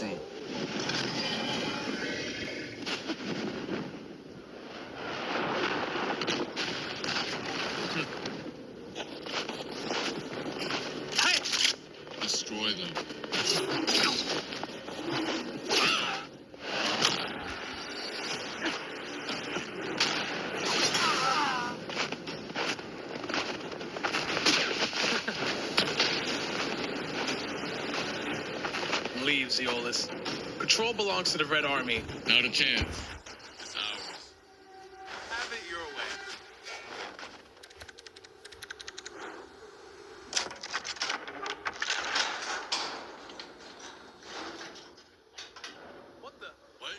same. Destroy them. Leave, Zeolus. Control belongs to the Red Army. Not a chance. It's ours. Have it your way. What the? What?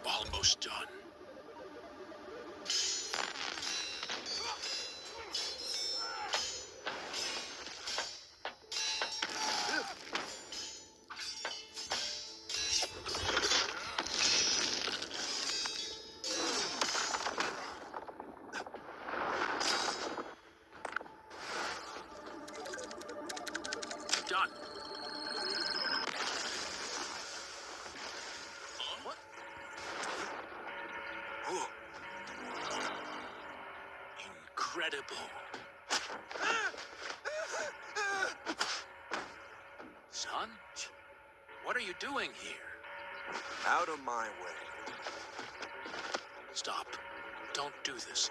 Almost done. Done. What? Oh. Incredible. Son, what are you doing here? Out of my way. Stop. Don't do this.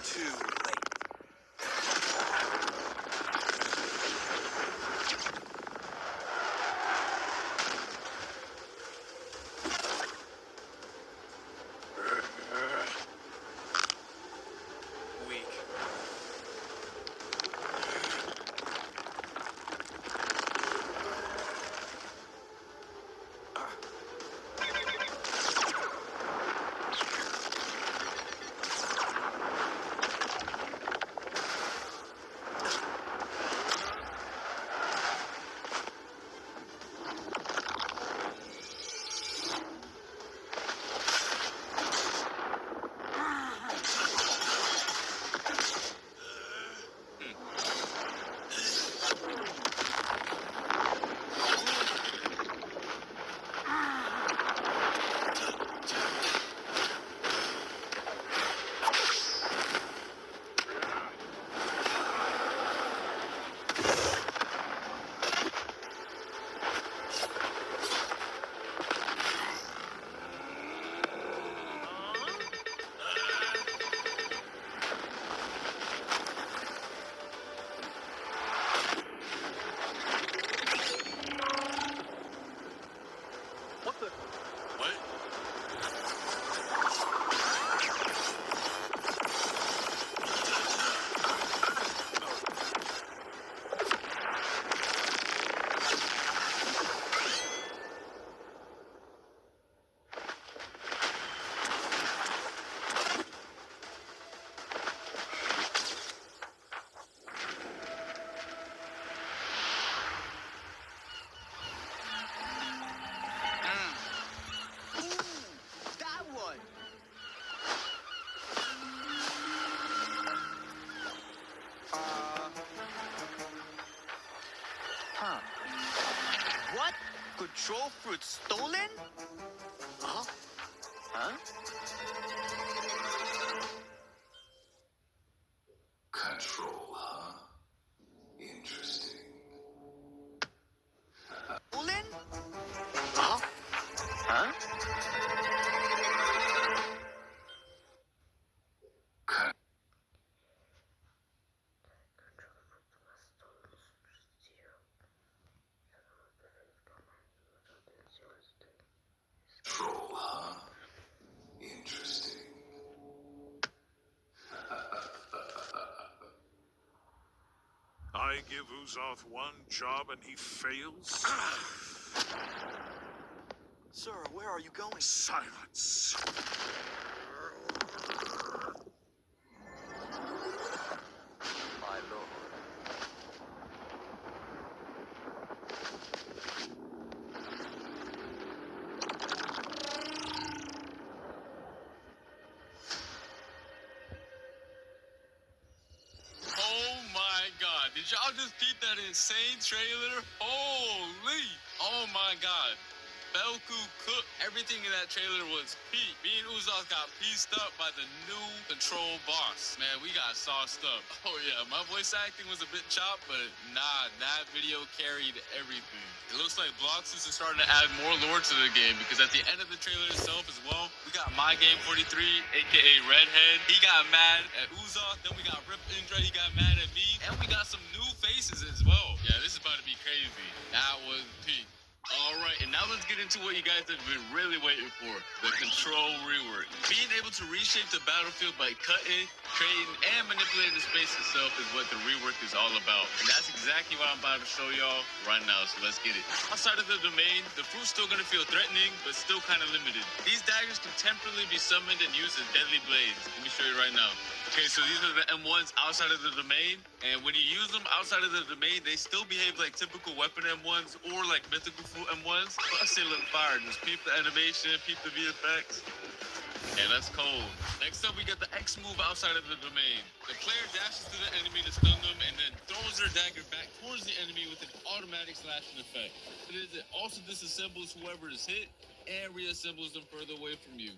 Too late. Weak. What the? What? That one! Huh. What? Control fruit stolen? Huh? Huh? Control, huh? Interesting. Stolen? Huh? Huh? Control, huh? I give Uzoth one job and he fails? Sir, where are you going? Silence. My lord. Oh my god, did y'all just peep that insane trailer? Holy! Oh my god. Belku cooked. Everything in that trailer was peak. Me and Uzoth got pieced up by the new control boss. Man, we got sauced up. Oh yeah, my voice acting was a bit chopped, but nah, that video carried everything. It looks like Bloxus is starting to add more lore to the game because at the end of the trailer itself as well, we got My Game 43, aka Redhead. He got mad at Uzoth. Then we got Rip Indra. He got mad at me. And we got some new faces as well. Yeah, this is about to be crazy. That was peak. Alright, and now let's get into what you guys have been really waiting for, the control rework. Being able to reshape the battlefield by cutting, creating, and manipulating the space itself is what the rework is all about. And that's exactly what I'm about to show y'all right now, so let's get it. Outside of the domain, the fruit's still going to feel threatening, but still kind of limited. These daggers can temporarily be summoned and used as deadly blades. Let me show you right now. Okay, so these are the M1s outside of the domain, and when you use them outside of the domain, they still behave like typical weapon M1s or like mythical fruit M1s. Plus they look fire. Just peep the animation, peep the VFX. Yeah, that's cold. Next up, we got the X move outside of the domain. The player dashes to the enemy to stun them and then throws their dagger back towards the enemy with an automatic slashing effect. It also disassembles whoever is hit and reassembles them further away from you.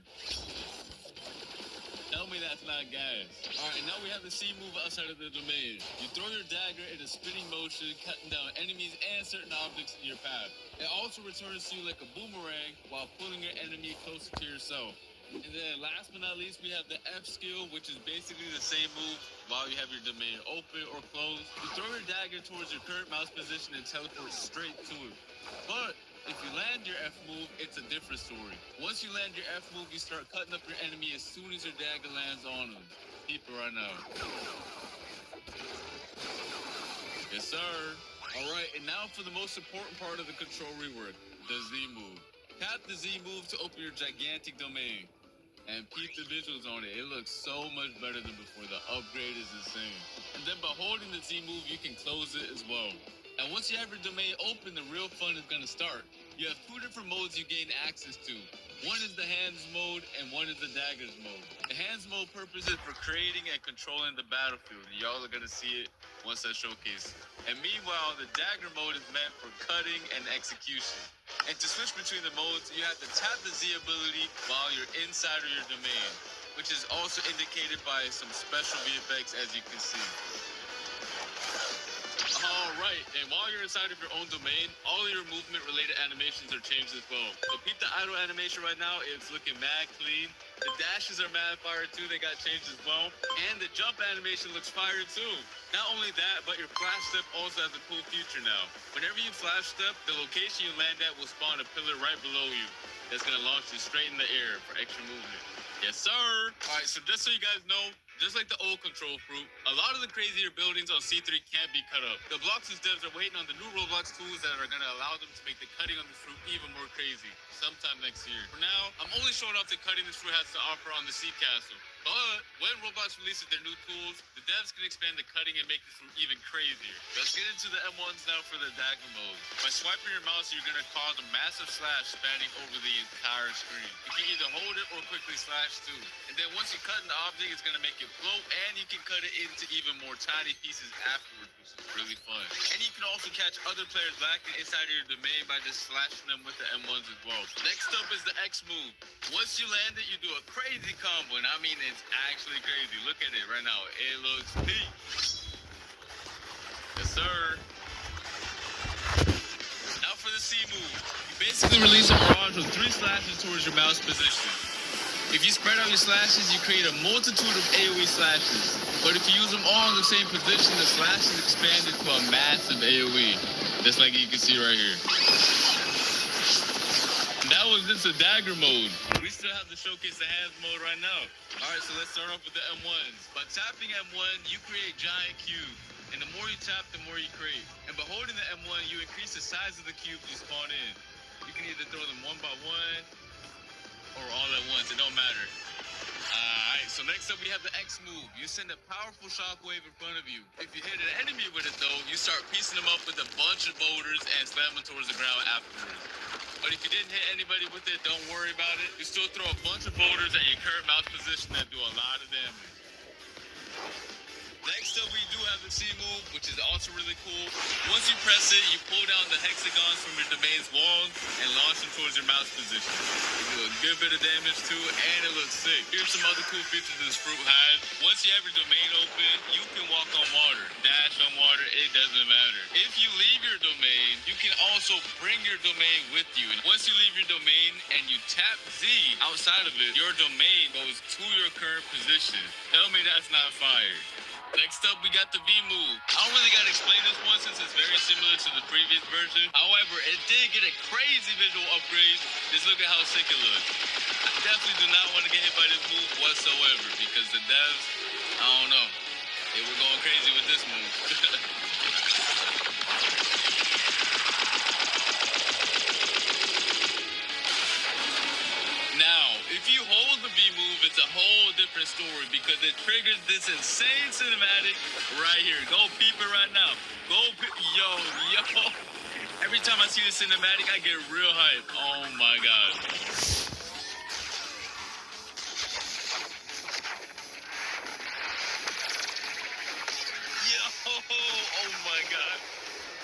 Tell me that's not gas. Alright, now we have the C move outside of the domain. You throw your dagger in a spinning motion, cutting down enemies and certain objects in your path. It also returns to you like a boomerang while pulling your enemy closer to yourself. And then last but not least, we have the F skill, which is basically the same move while you have your domain open or closed. You throw your dagger towards your current mouse position and teleport straight to it. But if you land your F move, it's a different story. Once you land your F move, you start cutting up your enemy as soon as your dagger lands on them. Keep it right now. Yes, sir. Alright, and now for the most important part of the control rework, the Z move. Tap the Z move to open your gigantic domain. And peep the visuals on it. It looks so much better than before. The upgrade is insane. And then by holding the Z move, you can close it as well. And once you have your domain open, the real fun is going to start. You have two different modes you gain access to. One is the hands mode and one is the daggers mode. The hands mode purpose is for creating and controlling the battlefield. Y'all are going to see it once I showcase. And meanwhile, the dagger mode is meant for cutting and execution. And to switch between the modes, you have to tap the Z ability while you're inside of your domain, which is also indicated by some special VFX as you can see. Alright, and while you're inside of your own domain, all of your movement related animations are changed as well. So peep the idle animation right now, it's looking mad clean. The dashes are mad fire too, they got changed as well. And the jump animation looks fire too. Not only that, but your flash step also has a cool feature now. Whenever you flash step, the location you land at will spawn a pillar right below you. That's gonna launch you straight in the air for extra movement. Yes, sir. Alright, so just so you guys know, just like the old control fruit, a lot of the crazier buildings on C3 can't be cut up. The Bloxus devs are waiting on the new Roblox tools that are going to allow them to make the cutting on the fruit even more crazy, sometime next year. For now, I'm only showing off the cutting this fruit has to offer on the Sea Castle. But when Roblox releases their new tools, the devs can expand the cutting and make this fruit even crazier. Let's get into the M1s now for the dagger mode. By swiping your mouse, you're going to cause a massive slash spanning over the entire screen. You can either hold it or quickly slash too. And then once you cut an object, it's going to make it float, and you can cut it into even more tiny pieces afterwards, which is really fun. And you can also catch other players lacking inside of your domain by just slashing them with the M1s as well. Next up is the X move. Once you land it, you do a crazy combo, and I mean it's actually crazy. Look at it right now. It looks peak. Yes, sir. Now for the C move. You basically release a barrage with 3 slashes towards your mouse position. If you spread out your slashes, you create a multitude of AoE slashes. But if you use them all in the same position, the slashes expand into a massive AoE. Just like you can see right here. And that was just a dagger mode. We still have to showcase the hands mode right now. Alright, so let's start off with the M1s. By tapping M1, you create giant cubes. And the more you tap, the more you create. And by holding the M1, you increase the size of the cube you spawn in. You can either throw them one by one or all at once. It don't matter. Alright, so next up we have the X move. You send a powerful shockwave in front of you. If you hit an enemy with it though, you start piecing them up with a bunch of boulders and slam them towards the ground afterwards. But if you didn't hit anybody with it, don't worry about it. You still throw a bunch of boulders at your current mouse position that do a lot of damage. Next up, we do have the C move, which is also really cool. Once you press it, you pull down the hexagons from your domain's walls and launch them towards your mouse position. You do a good bit of damage too, and it looks sick. Here's some other cool features this fruit has. Once you have your domain open, you can walk on water, dash on water, it doesn't matter. If you leave your domain, you can also bring your domain with you. And once you leave your domain and you tap Z outside of it, your domain goes to your current position. Tell me that's not fire. Next up, we got the V move. I don't really gotta explain this one since it's very similar to the previous version. However, it did get a crazy visual upgrade. Just look at how sick it looks. I definitely do not want to get hit by this move whatsoever because the devs, I don't know, they were going crazy with this move. Now, if you hold the V move, it's a whole different story because it triggers this insane cinematic right here. Go peep it right now. Yo. Every time I see the cinematic, I get real hype. Oh my god. Yo, oh my god.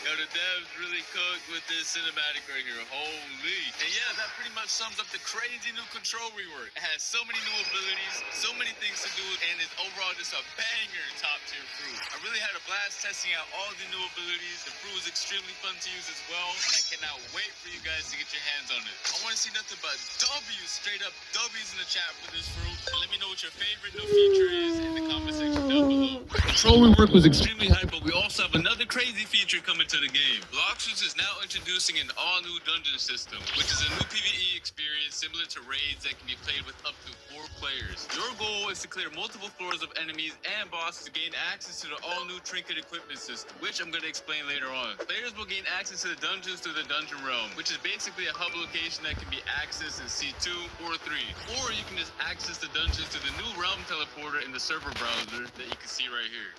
Yo, the devs really cooked with this cinematic right here. Holy. And yeah, that pretty much sums up the crazy new control rework. It has so many new abilities, so many things to do, and it's overall just a banger top tier fruit. I really had a blast testing out all the new abilities. The fruit was extremely fun to use as well, and I cannot wait for you guys to get your hands on it. I want to see nothing but W's, straight up W's in the chat for this fruit. And let me know what your favorite new feature is in the comment section down below. Control rework was extremely hype, but we also have another crazy feature coming to the game. Bloxus is now introducing an all-new dungeon system, which is a new PvE experience similar to raids that can be played with up to 4 players. Your goal is to clear multiple floors of enemies and bosses to gain access to the all-new trinket equipment system, which I'm going to explain later on. Players will gain access to the dungeons through the dungeon realm, which is basically a hub location that can be accessed in C2 or 3. Or you can just access the dungeons through the new realm teleporter in the server browser that you can see right here.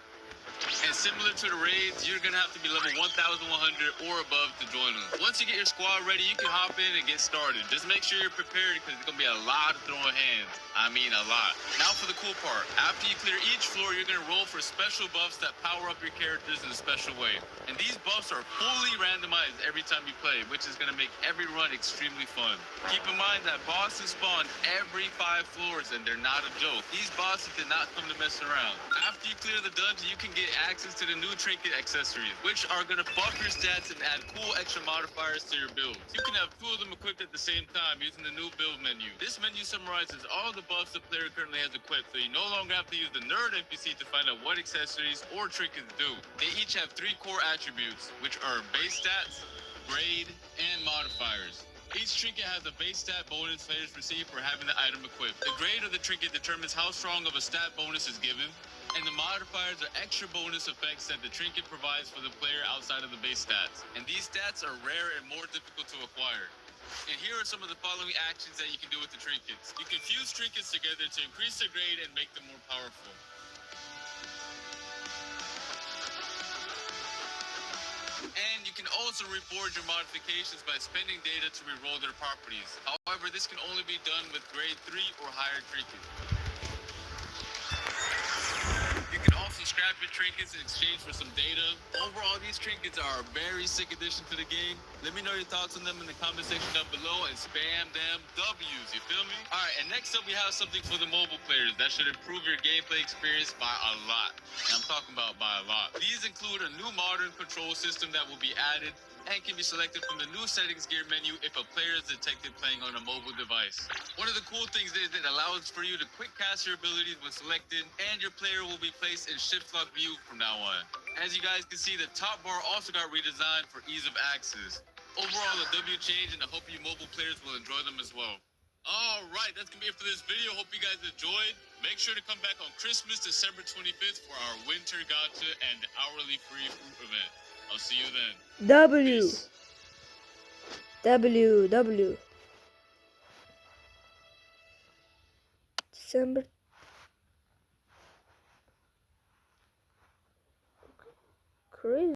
And similar to the raids, you're gonna have to be level 1,100 or above to join them. Once you get your squad ready, you can hop in and get started. Just make sure you're prepared because it's gonna be a lot of throwing hands. I mean a lot. Now for the cool part. After you clear each floor, you're gonna roll for special buffs that power up your characters in a special way. And these buffs are fully randomized every time you play, which is gonna make every run extremely fun. Keep in mind that bosses spawn every 5 floors and they're not a joke. These bosses did not come to mess around. After you clear the dungeon, you can get access to the new trinket accessories, which are gonna buff your stats and add cool extra modifiers to your builds. You can have 2 of them equipped at the same time using the new build menu. This menu summarizes all the buffs the player currently has equipped, so you no longer have to use the nerd NPC to find out what accessories or trinkets do. They each have 3 core attributes, which are base stats, grade, and modifiers. Each trinket has a base stat bonus players receive for having the item equipped. The grade of the trinket determines how strong of a stat bonus is given, and the modifiers are extra bonus effects that the trinket provides for the player outside of the base stats. And these stats are rare and more difficult to acquire. And here are some of the following actions that you can do with the trinkets. You can fuse trinkets together to increase their grade and make them more powerful. And you can also reforge your modifications by spending data to reroll their properties. However, this can only be done with grade 3 or higher trinkets. You can also scrap your trinkets in exchange for some data. Overall, these trinkets are a very sick addition to the game. Let me know your thoughts on them in the comment section down below and spam them W's, you feel me? Alright, and next up we have something for the mobile players that should improve your gameplay experience by a lot. And I'm talking about by a lot. These include a new modern control system that will be added and can be selected from the new settings gear menu if a player is detected playing on a mobile device. One of the cool things is it allows for you to quick cast your abilities when selected, and your player will be placed in shift lock view from now on. As you guys can see, the top bar also got redesigned for ease of access. Overall, a W change, and I hope you mobile players will enjoy them as well. Alright, that's gonna be it for this video. Hope you guys enjoyed. Make sure to come back on Christmas, December 25th for our winter gotcha and hourly free fruit event. I'll see you then. W. Peace. W. December. Crazy.